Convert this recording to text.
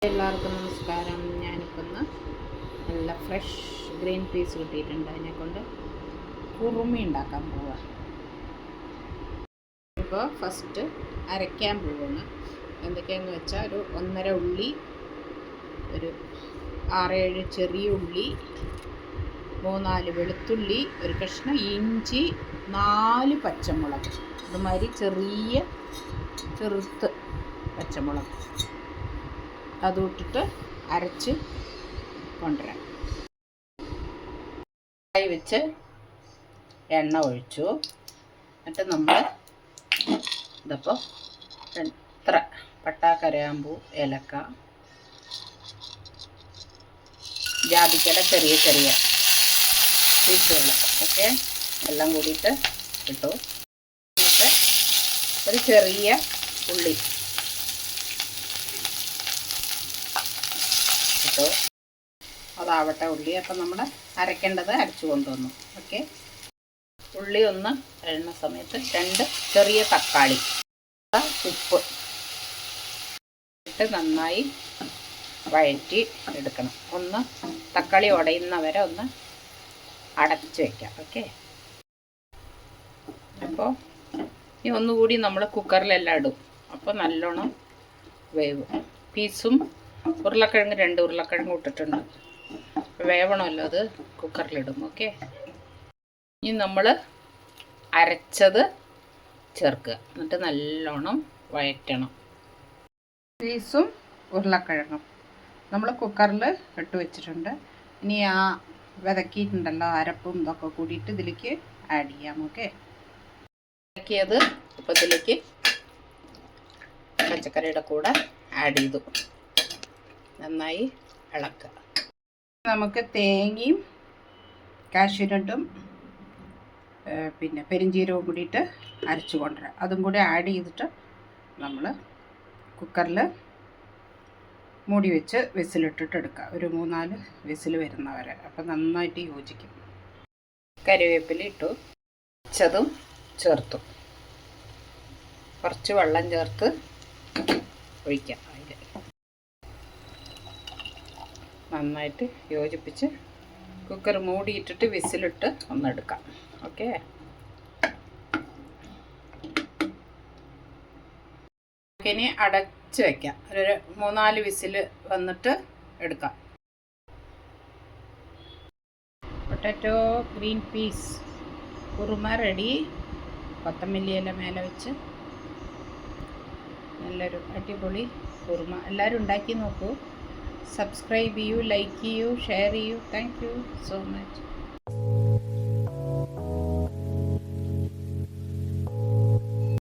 എല്ലാവർക്കും നമസ്കാരം. ഞാനിപ്പോൾ നല്ല ഫ്രഷ് ഗ്രീൻ പീസ് കിട്ടിയിട്ടുണ്ട്. അതിനെക്കൊണ്ട് കുറുമി ഉണ്ടാക്കാൻ പോവുക. ഇപ്പോൾ ഫസ്റ്റ് അരയ്ക്കാൻ പോവുകയാണ്. എന്തൊക്കെയാണെന്ന് വെച്ചാൽ ഒരു 1.5 ഉള്ളി, ഒരു 6-7 ചെറിയ ഉള്ളി, 3-4 വെളുത്തുള്ളി, ഒരു കഷ്ണം ഇഞ്ചി, 4 പച്ചമുളക്, അതുമാതിരി ചെറുത്ത് പച്ചമുളക് അതും ഇട്ടിട്ട് അരച്ച് കൊണ്ടുവരാം. കൈ വെച്ച് എണ്ണ ഒഴിച്ചു. എന്നിട്ട് നമ്മൾ ഇതിപ്പോൾ ഇത്ര പട്ട, കരയാമ്പൂ, ഏലക്ക, ജാതിക്കയുടെ ചെറിയ പീസുകൾ ഒക്കെ എല്ലാം കൂടിയിട്ട് ഇട്ടു. എന്നിട്ട് ഒരു ചെറിയ ഉള്ളി ഇട്ടു. അതാവട്ടെ ഉള്ളി. അപ്പം നമ്മൾ അരയ്ക്കേണ്ടത് അരച്ചു കൊണ്ടുവന്നു. ഓക്കെ. ഉള്ളി ഒന്ന് അരയുന്ന സമയത്ത് 2 ചെറിയ തക്കാളി, ഉപ്പ് ഇട്ട് നന്നായി വഴറ്റി എടുക്കണം. ഒന്ന് തക്കാളി ഉടയുന്നവരെ ഒന്ന് അടച്ച് വയ്ക്കാം. ഓക്കെ. അപ്പോൾ ഈ ഒന്നുകൂടി നമ്മൾ കുക്കറിലെല്ലാം ഇടും. അപ്പോൾ നല്ലോണം വേവും. പീസും ഉരുളക്കിഴങ്ങ് 2 ഉരുളക്കിഴങ്ങ് ഇട്ടിട്ടുണ്ട്. വേവണമല്ലോ, അത് കുക്കറിലിടും. ഓക്കെ. ഇനി നമ്മൾ അരച്ചത് ചേർക്കുക. എന്നിട്ട് നല്ലോണം വഴറ്റണം. പീസും ഉരുളക്കിഴങ്ങും നമ്മൾ കുക്കറിൽ ഇട്ട് വെച്ചിട്ടുണ്ട്. ഇനി ആ വിതക്കിയിട്ടുണ്ടല്ലോ അരപ്പും ഇതൊക്കെ കൂടിയിട്ട് ഇതിലേക്ക് ആഡ് ചെയ്യാം. ഓക്കെ. വിതക്കിയത് ഇപ്പോൾ ഇതിലേക്ക് പച്ചക്കറിയുടെ കൂടെ ആഡ് ചെയ്തു. നന്നായി ഇളക്കുക. നമുക്ക് തേങ്ങയും കാഷ്യൂനട്ടും പിന്നെ പെരിഞ്ചീരവും കൂടിയിട്ട് അരച്ചു കൊണ്ടുവരാം. അതും കൂടി ആഡ് ചെയ്തിട്ട് നമ്മൾ കുക്കറിൽ മൂടി വെച്ച് വിസിലിട്ടിട്ട് എടുക്കുക. ഒരു 3-4 വിസിൽ വരുന്നവരെ. അപ്പം നന്നായിട്ട് യോജിക്കും. കറിവേപ്പില ഇട്ടു, വെച്ചതും ചേർത്തു. കുറച്ച് വെള്ളം ചേർത്ത് ഒഴിക്കാം. നന്നായിട്ട് യോജിപ്പിച്ച് കുക്കർ മൂടിയിട്ടിട്ട് വിസിലിട്ട് ഒന്നെടുക്കാം. ഓക്കെ. ഇനി അടച്ച് വയ്ക്കാം. ഒരു 3-4 വിസിൽ വന്നിട്ട് എടുക്കാം. Potato green peas kurma ready. കൊത്തമല്ലി ഇല മേലെ വെച്ച് നല്ലൊരു അടിപൊളി കുറുമ. എല്ലാവരും ഉണ്ടാക്കി നോക്കൂ. സബ്സ്ക്രൈബ് ചെയ്യൂ, ലൈക്ക് ചെയ്യൂ, ഷെയർ ചെയ്യൂ. Thank you so much.